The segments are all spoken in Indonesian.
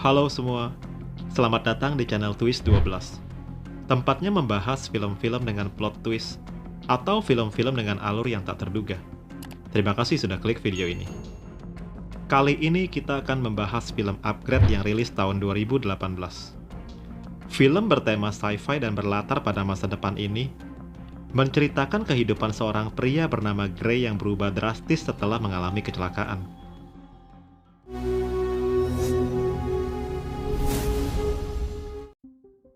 Halo semua, selamat datang di channel Twist 12. Tempatnya membahas film-film dengan plot twist atau film-film dengan alur yang tak terduga. Terima kasih sudah klik video ini. Kali ini kita akan membahas film Upgrade yang rilis tahun 2018. Film bertema sci-fi dan berlatar pada masa depan ini menceritakan kehidupan seorang pria bernama Gray yang berubah drastis setelah mengalami kecelakaan.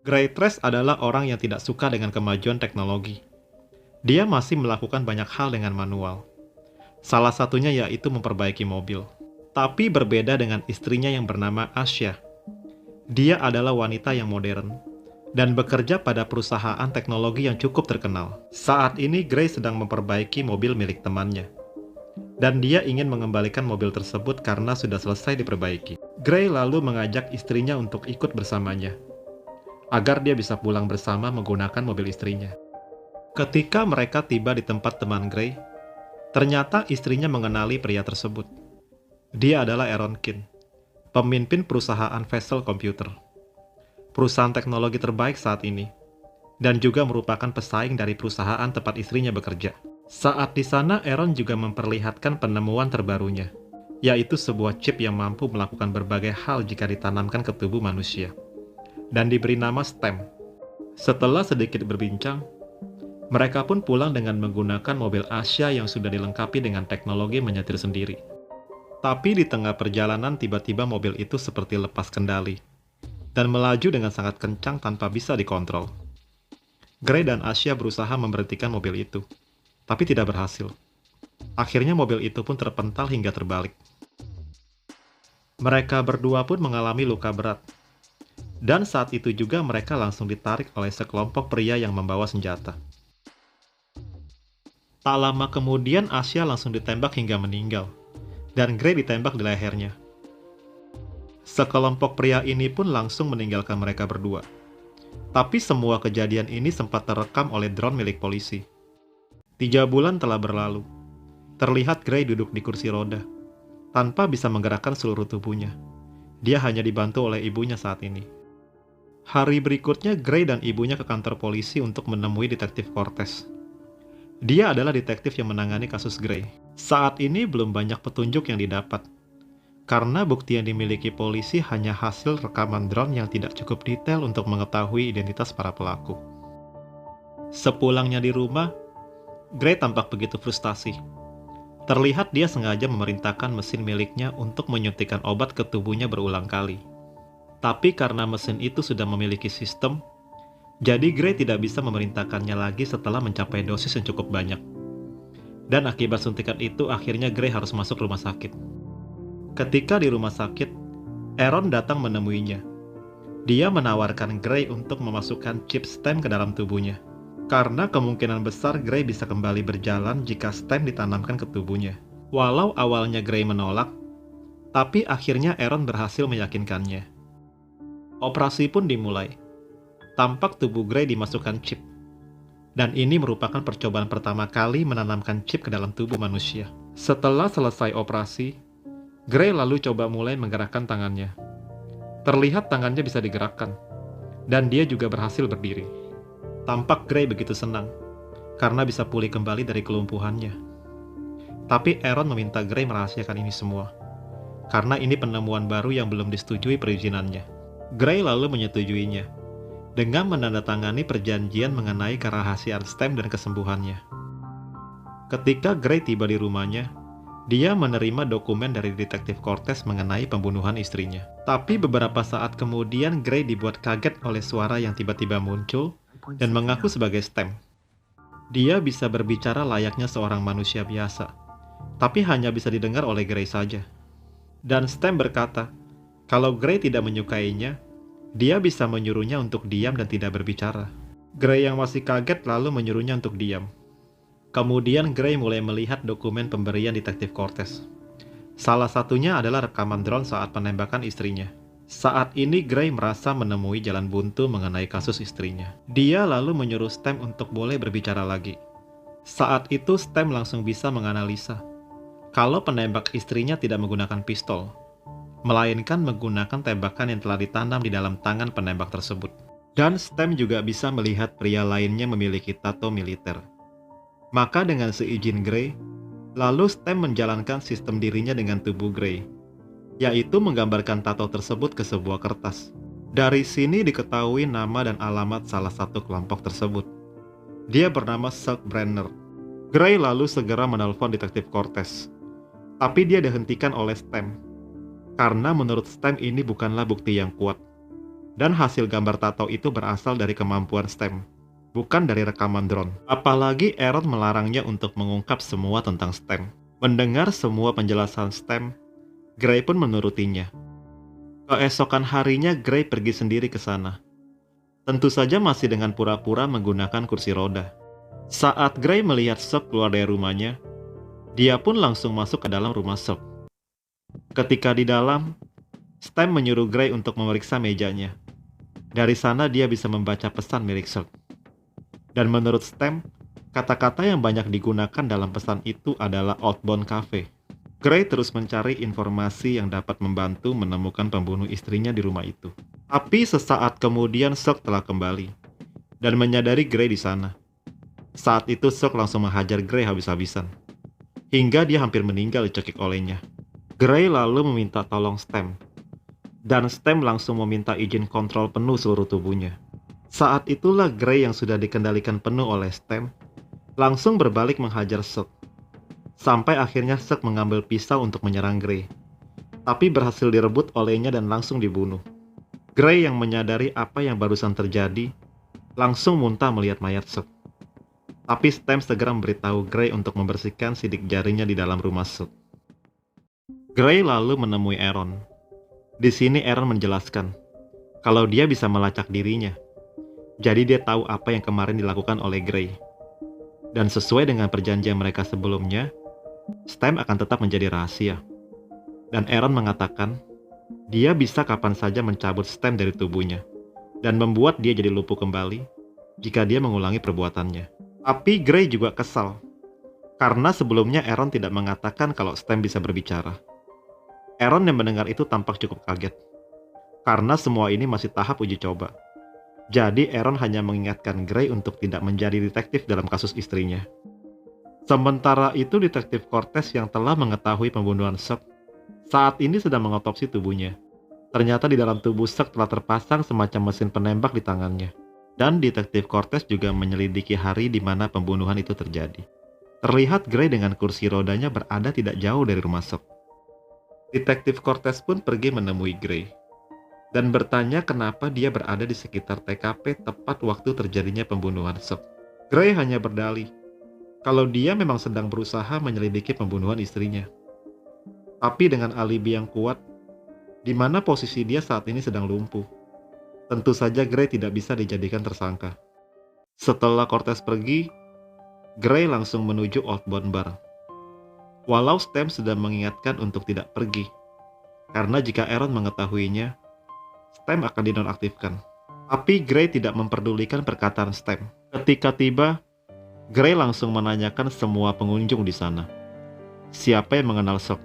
Gray Trace adalah orang yang tidak suka dengan kemajuan teknologi. Dia masih melakukan banyak hal dengan manual. Salah satunya yaitu memperbaiki mobil. Tapi berbeda dengan istrinya yang bernama Asya. Dia adalah wanita yang modern dan bekerja pada perusahaan teknologi yang cukup terkenal. Saat ini Gray sedang memperbaiki mobil milik temannya. Dan dia ingin mengembalikan mobil tersebut karena sudah selesai diperbaiki. Gray lalu mengajak istrinya untuk ikut bersamanya, agar dia bisa pulang bersama menggunakan mobil istrinya. Ketika mereka tiba di tempat teman Gray, ternyata istrinya mengenali pria tersebut. Dia adalah Aaron Kin, pemimpin perusahaan Vessel Computer, perusahaan teknologi terbaik saat ini, dan juga merupakan pesaing dari perusahaan tempat istrinya bekerja. Saat di sana, Aaron juga memperlihatkan penemuan terbarunya, yaitu sebuah chip yang mampu melakukan berbagai hal jika ditanamkan ke tubuh manusia, dan diberi nama STEM. Setelah sedikit berbincang, mereka pun pulang dengan menggunakan mobil Asya yang sudah dilengkapi dengan teknologi menyetir sendiri. Tapi di tengah perjalanan tiba-tiba mobil itu seperti lepas kendali dan melaju dengan sangat kencang tanpa bisa dikontrol. Gray dan Asya berusaha memberhentikan mobil itu, tapi tidak berhasil. Akhirnya mobil itu pun terpental hingga terbalik. Mereka berdua pun mengalami luka berat. Dan saat itu juga mereka langsung ditarik oleh sekelompok pria yang membawa senjata. Tak lama kemudian Asya langsung ditembak hingga meninggal, dan Gray ditembak di lehernya. Sekelompok pria ini pun langsung meninggalkan mereka berdua. Tapi semua kejadian ini sempat terekam oleh drone milik polisi. 3 bulan telah berlalu. Terlihat Gray duduk di kursi roda, tanpa bisa menggerakkan seluruh tubuhnya. Dia hanya dibantu oleh ibunya saat ini. Hari berikutnya, Gray dan ibunya ke kantor polisi untuk menemui detektif Cortez. Dia adalah detektif yang menangani kasus Gray. Saat ini belum banyak petunjuk yang didapat, karena bukti yang dimiliki polisi hanya hasil rekaman drone yang tidak cukup detail untuk mengetahui identitas para pelaku. Sepulangnya di rumah, Gray tampak begitu frustasi. Terlihat dia sengaja memerintahkan mesin miliknya untuk menyuntikkan obat ke tubuhnya berulang kali. Tapi karena mesin itu sudah memiliki sistem, jadi Gray tidak bisa memerintahkannya lagi setelah mencapai dosis yang cukup banyak. Dan akibat suntikan itu, akhirnya Gray harus masuk rumah sakit. Ketika di rumah sakit, Aaron datang menemuinya. Dia menawarkan Gray untuk memasukkan chip STEM ke dalam tubuhnya, karena kemungkinan besar Gray bisa kembali berjalan jika STEM ditanamkan ke tubuhnya. Walau awalnya Gray menolak, tapi akhirnya Aaron berhasil meyakinkannya. Operasi pun dimulai. Tampak tubuh Gray dimasukkan chip. Dan ini merupakan percobaan pertama kali menanamkan chip ke dalam tubuh manusia. Setelah selesai operasi, Gray lalu coba mulai menggerakkan tangannya. Terlihat tangannya bisa digerakkan, dan dia juga berhasil berdiri. Tampak Gray begitu senang, karena bisa pulih kembali dari kelumpuhannya. Tapi Aaron meminta Gray merahasiakan ini semua, karena ini penemuan baru yang belum disetujui perizinannya. Gray lalu menyetujuinya, dengan menandatangani perjanjian mengenai kerahasiaan STEM dan kesembuhannya. Ketika Gray tiba di rumahnya, dia menerima dokumen dari detektif Cortez mengenai pembunuhan istrinya. Tapi beberapa saat kemudian Gray dibuat kaget oleh suara yang tiba-tiba muncul dan mengaku sebagai STEM. Dia bisa berbicara layaknya seorang manusia biasa, tapi hanya bisa didengar oleh Gray saja. Dan STEM berkata, kalau Gray tidak menyukainya, dia bisa menyuruhnya untuk diam dan tidak berbicara. Gray yang masih kaget lalu menyuruhnya untuk diam. Kemudian Gray mulai melihat dokumen pemberian detektif Cortez. Salah satunya adalah rekaman drone saat penembakan istrinya. Saat ini Gray merasa menemui jalan buntu mengenai kasus istrinya. Dia lalu menyuruh STEM untuk boleh berbicara lagi. Saat itu STEM langsung bisa menganalisa kalau penembak istrinya tidak menggunakan pistol. melainkan menggunakan tembakan yang telah ditanam di dalam tangan penembak tersebut. Dan Stem juga bisa melihat pria lainnya memiliki tato militer. Maka dengan seizin Gray, lalu Stem menjalankan sistem dirinya dengan tubuh Gray, yaitu menggambarkan tato tersebut ke sebuah kertas. Dari sini diketahui nama dan alamat salah satu kelompok tersebut. Dia bernama Silk Brenner. Gray lalu segera menelpon detektif Cortez, tapi dia dihentikan oleh Stem, karena menurut Stem ini bukanlah bukti yang kuat. Dan hasil gambar tato itu berasal dari kemampuan Stem, bukan dari rekaman drone. Apalagi Aaron melarangnya untuk mengungkap semua tentang Stem. Mendengar semua penjelasan Stem, Gray pun menurutinya. Keesokan harinya Gray pergi sendiri ke sana. Tentu saja masih dengan pura-pura menggunakan kursi roda. Saat Gray melihat Silk keluar dari rumahnya, dia pun langsung masuk ke dalam rumah Silk. Ketika di dalam, Stem menyuruh Gray untuk memeriksa mejanya. Dari sana dia bisa membaca pesan milik Silk. Dan menurut Stem, kata-kata yang banyak digunakan dalam pesan itu adalah Outbound Cafe. Gray terus mencari informasi yang dapat membantu menemukan pembunuh istrinya di rumah itu. Tapi sesaat kemudian Silk telah kembali dan menyadari Gray di sana. Saat itu Silk langsung menghajar Gray habis-habisan, hingga dia hampir meninggal dicekik olehnya. Gray lalu meminta tolong Stem, dan Stem langsung meminta izin kontrol penuh seluruh tubuhnya. Saat itulah Gray yang sudah dikendalikan penuh oleh Stem langsung berbalik menghajar Silk. Sampai akhirnya Silk mengambil pisau untuk menyerang Gray, tapi berhasil direbut olehnya dan langsung dibunuh. Gray yang menyadari apa yang barusan terjadi langsung muntah melihat mayat Silk. Tapi Stem segera memberitahu Gray untuk membersihkan sidik jarinya di dalam rumah Silk. Gray lalu menemui Aaron. Di sini Aaron menjelaskan kalau dia bisa melacak dirinya. Jadi dia tahu apa yang kemarin dilakukan oleh Gray. Dan sesuai dengan perjanjian mereka sebelumnya, Stem akan tetap menjadi rahasia. Dan Aaron mengatakan dia bisa kapan saja mencabut Stem dari tubuhnya dan membuat dia jadi lumpuh kembali jika dia mengulangi perbuatannya. Tapi Gray juga kesal karena sebelumnya Aaron tidak mengatakan kalau Stem bisa berbicara. Aaron yang mendengar itu tampak cukup kaget, karena semua ini masih tahap uji coba. Jadi Aaron hanya mengingatkan Gray untuk tidak menjadi detektif dalam kasus istrinya. Sementara itu detektif Cortez yang telah mengetahui pembunuhan Silk saat ini sedang mengotopsi tubuhnya. Ternyata di dalam tubuh Silk telah terpasang semacam mesin penembak di tangannya. Dan detektif Cortez juga menyelidiki hari di mana pembunuhan itu terjadi. Terlihat Gray dengan kursi rodanya berada tidak jauh dari rumah Silk. Detektif Cortez pun pergi menemui Gray dan bertanya kenapa dia berada di sekitar TKP tepat waktu terjadinya pembunuhan Silk. Gray hanya berdalih kalau dia memang sedang berusaha menyelidiki pembunuhan istrinya. Tapi dengan alibi yang kuat, di mana posisi dia saat ini sedang lumpuh. Tentu saja Gray tidak bisa dijadikan tersangka. Setelah Cortez pergi, Gray langsung menuju Outbound Bar. Walau Stem sudah mengingatkan untuk tidak pergi, karena jika Aaron mengetahuinya, Stem akan dinonaktifkan. Tapi Gray tidak memperdulikan perkataan Stem. Ketika tiba, Gray langsung menanyakan semua pengunjung di sana siapa yang mengenal Silk,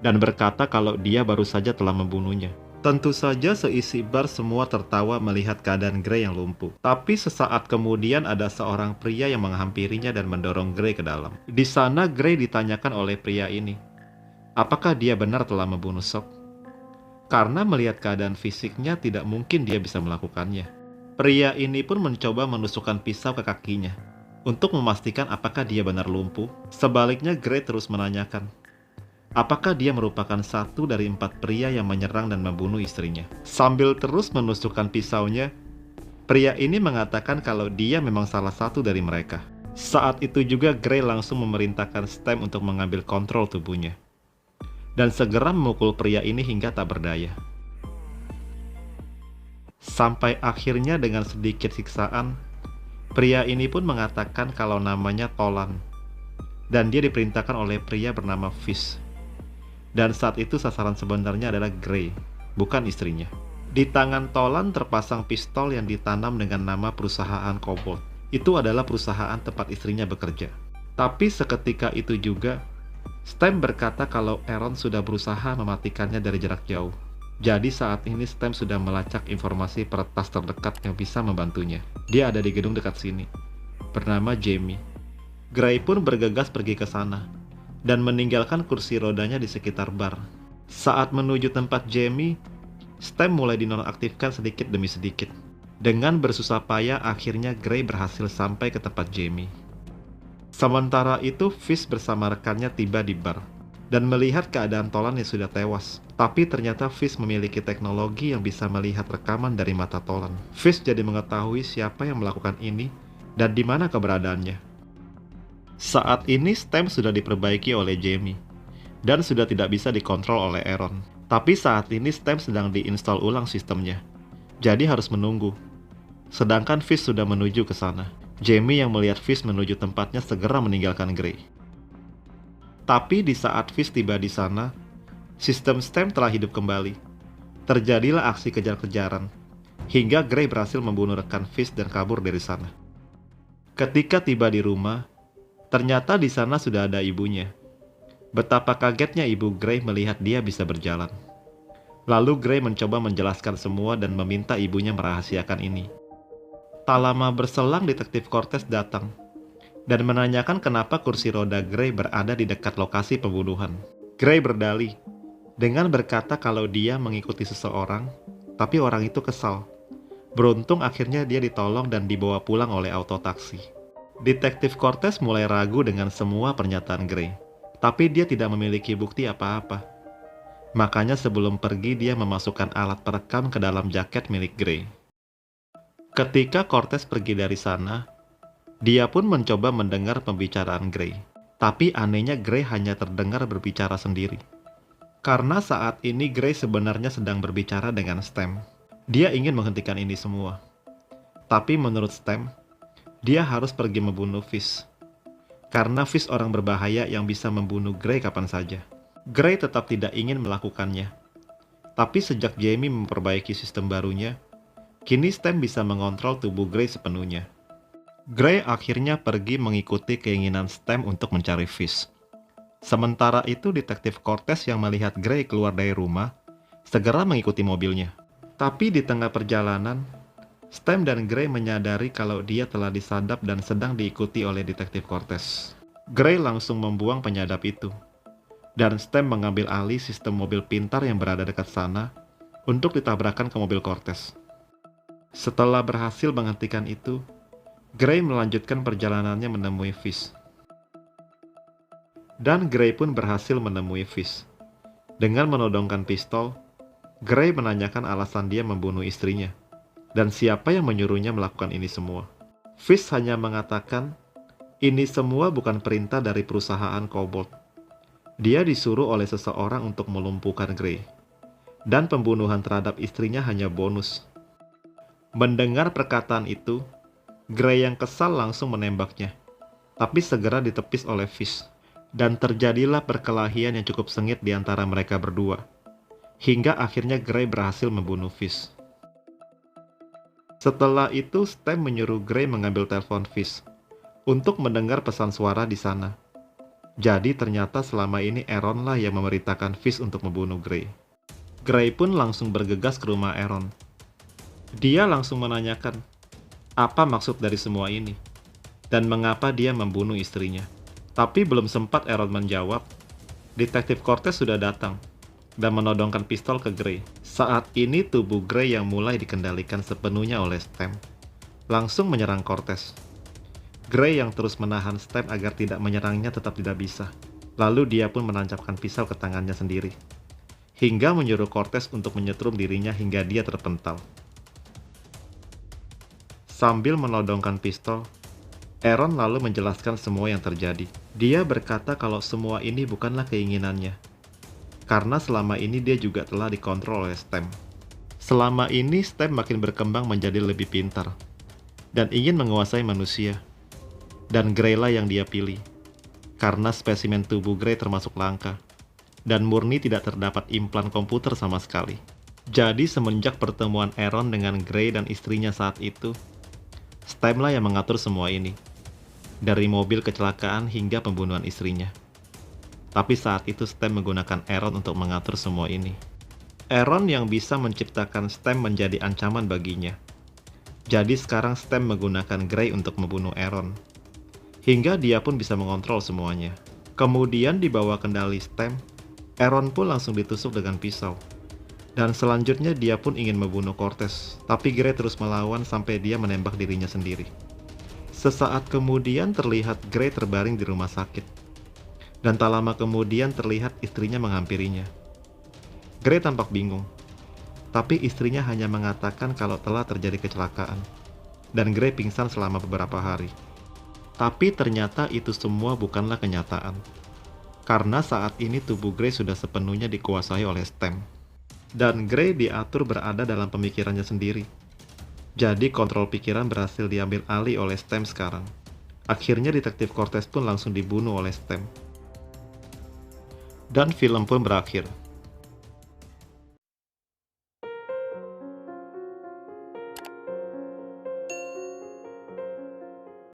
dan berkata kalau dia baru saja telah membunuhnya. Tentu saja seisi bar semua tertawa melihat keadaan Gray yang lumpuh. Tapi sesaat kemudian ada seorang pria yang menghampirinya dan mendorong Gray ke dalam. Di sana Gray ditanyakan oleh pria ini, apakah dia benar telah membunuh Silk? Karena melihat keadaan fisiknya tidak mungkin dia bisa melakukannya. Pria ini pun mencoba menusukkan pisau ke kakinya untuk memastikan apakah dia benar lumpuh. Sebaliknya Gray terus menanyakan, apakah dia merupakan satu dari 4 pria yang menyerang dan membunuh istrinya? Sambil terus menusukkan pisaunya, pria ini mengatakan kalau dia memang salah satu dari mereka. Saat itu juga Gray langsung memerintahkan Stem untuk mengambil kontrol tubuhnya dan segera memukul pria ini hingga tak berdaya. Sampai akhirnya dengan sedikit siksaan, pria ini pun mengatakan kalau namanya Tolan dan dia diperintahkan oleh pria bernama Fish. Dan saat itu sasaran sebenarnya adalah Gray, bukan istrinya. Di tangan Tolan terpasang pistol yang ditanam dengan nama perusahaan Cobalt. Itu adalah perusahaan tempat istrinya bekerja. Tapi seketika itu juga, Stem berkata kalau Aaron sudah berusaha mematikannya dari jarak jauh. Jadi saat ini Stem sudah melacak informasi peretas terdekat yang bisa membantunya. Dia ada di gedung dekat sini, bernama Jamie. Gray pun bergegas pergi ke sana, dan meninggalkan kursi rodanya di sekitar bar. Saat menuju tempat Jamie, Stem mulai dinonaktifkan sedikit demi sedikit. Dengan bersusah payah, akhirnya Gray berhasil sampai ke tempat Jamie. Sementara itu, Fish bersama rekannya tiba di bar dan melihat keadaan Tolan yang sudah tewas. Tapi ternyata Fish memiliki teknologi yang bisa melihat rekaman dari mata Tolan. Fish jadi mengetahui siapa yang melakukan ini dan di mana keberadaannya. Saat ini Stem sudah diperbaiki oleh Jamie dan sudah tidak bisa dikontrol oleh Aaron. Tapi saat ini Stem sedang diinstal ulang sistemnya, jadi harus menunggu. Sedangkan Fish sudah menuju ke sana. Jamie yang melihat Fish menuju tempatnya segera meninggalkan Gray. Tapi di saat Fish tiba di sana, sistem Stem telah hidup kembali. Terjadilah aksi kejar-kejaran, hingga Gray berhasil membunuh rekan Fish dan kabur dari sana. Ketika tiba di rumah, ternyata di sana sudah ada ibunya. Betapa kagetnya ibu Gray melihat dia bisa berjalan. Lalu Gray mencoba menjelaskan semua dan meminta ibunya merahasiakan ini. Tak lama berselang, detektif Cortez datang dan menanyakan kenapa kursi roda Gray berada di dekat lokasi pembunuhan. Gray berdalih dengan berkata kalau dia mengikuti seseorang, tapi orang itu kesal. Beruntung akhirnya dia ditolong dan dibawa pulang oleh auto taksi. Detektif Cortez mulai ragu dengan semua pernyataan Gray, tapi dia tidak memiliki bukti apa-apa. Makanya sebelum pergi dia memasukkan alat perekam ke dalam jaket milik Gray. Ketika Cortez pergi dari sana, dia pun mencoba mendengar pembicaraan Gray. Tapi anehnya Gray hanya terdengar berbicara sendiri. Karena saat ini Gray sebenarnya sedang berbicara dengan Stem. Dia ingin menghentikan ini semua. Tapi menurut Stem, dia harus pergi membunuh Fish. Karena Fish orang berbahaya yang bisa membunuh Gray kapan saja. Gray tetap tidak ingin melakukannya. Tapi sejak Jamie memperbaiki sistem barunya, kini Stem bisa mengontrol tubuh Gray sepenuhnya. Gray akhirnya pergi mengikuti keinginan Stem untuk mencari Fish. Sementara itu detektif Cortez yang melihat Gray keluar dari rumah, segera mengikuti mobilnya. Tapi di tengah perjalanan, Stem dan Gray menyadari kalau dia telah disadap dan sedang diikuti oleh detektif Cortez. Gray langsung membuang penyadap itu, dan Stem mengambil alih sistem mobil pintar yang berada dekat sana untuk ditabrakkan ke mobil Cortez. Setelah berhasil menghentikan itu, Gray melanjutkan perjalanannya menemui Fish. Dan Gray pun berhasil menemui Fish. Dengan menodongkan pistol, Gray menanyakan alasan dia membunuh istrinya, dan siapa yang menyuruhnya melakukan ini semua. Fish hanya mengatakan, ini semua bukan perintah dari perusahaan Cobalt. Dia disuruh oleh seseorang untuk melumpuhkan Gray, dan pembunuhan terhadap istrinya hanya bonus. Mendengar perkataan itu, Gray yang kesal langsung menembaknya, tapi segera ditepis oleh Fish, dan terjadilah perkelahian yang cukup sengit di antara mereka berdua, hingga akhirnya Gray berhasil membunuh Fish. Setelah itu, Stem menyuruh Gray mengambil telepon Fish untuk mendengar pesan suara di sana. Jadi ternyata selama ini Aaron lah yang memerintahkan Fish untuk membunuh Gray. Gray pun langsung bergegas ke rumah Aaron. Dia langsung menanyakan apa maksud dari semua ini dan mengapa dia membunuh istrinya. Tapi belum sempat Aaron menjawab, detektif Cortez sudah datang dan menodongkan pistol ke Gray. Saat ini tubuh Gray yang mulai dikendalikan sepenuhnya oleh Stem langsung menyerang Cortez. Gray yang terus menahan Stem agar tidak menyerangnya tetap tidak bisa. Lalu dia pun menancapkan pisau ke tangannya sendiri, hingga menyuruh Cortez untuk menyetrum dirinya hingga dia terpental. Sambil menodongkan pistol, Aaron lalu menjelaskan semua yang terjadi. Dia berkata kalau semua ini bukanlah keinginannya, karena selama ini dia juga telah dikontrol oleh Stem. Selama ini Stem makin berkembang menjadi lebih pintar, dan ingin menguasai manusia. Dan Gray lah yang dia pilih, karena spesimen tubuh Gray termasuk langka, dan murni tidak terdapat implan komputer sama sekali. Jadi semenjak pertemuan Aaron dengan Gray dan istrinya saat itu, Stem lah yang mengatur semua ini, dari mobil kecelakaan hingga pembunuhan istrinya. Tapi saat itu Stem menggunakan Aaron untuk mengatur semua ini. Aaron yang bisa menciptakan Stem menjadi ancaman baginya. Jadi sekarang Stem menggunakan Gray untuk membunuh Aaron. Hingga dia pun bisa mengontrol semuanya. Kemudian di bawah kendali Stem, Aaron pun langsung ditusuk dengan pisau. Dan selanjutnya dia pun ingin membunuh Cortez, tapi Gray terus melawan sampai dia menembak dirinya sendiri. Sesaat kemudian terlihat Gray terbaring di rumah sakit. Dan tak lama kemudian terlihat istrinya menghampirinya. Gray tampak bingung, tapi istrinya hanya mengatakan kalau telah terjadi kecelakaan. Dan Gray pingsan selama beberapa hari. Tapi ternyata itu semua bukanlah kenyataan. Karena saat ini tubuh Gray sudah sepenuhnya dikuasai oleh Stem. Dan Gray diatur berada dalam pemikirannya sendiri. Jadi kontrol pikiran berhasil diambil alih oleh Stem sekarang. Akhirnya detektif Cortez pun langsung dibunuh oleh Stem. Dan film pun berakhir.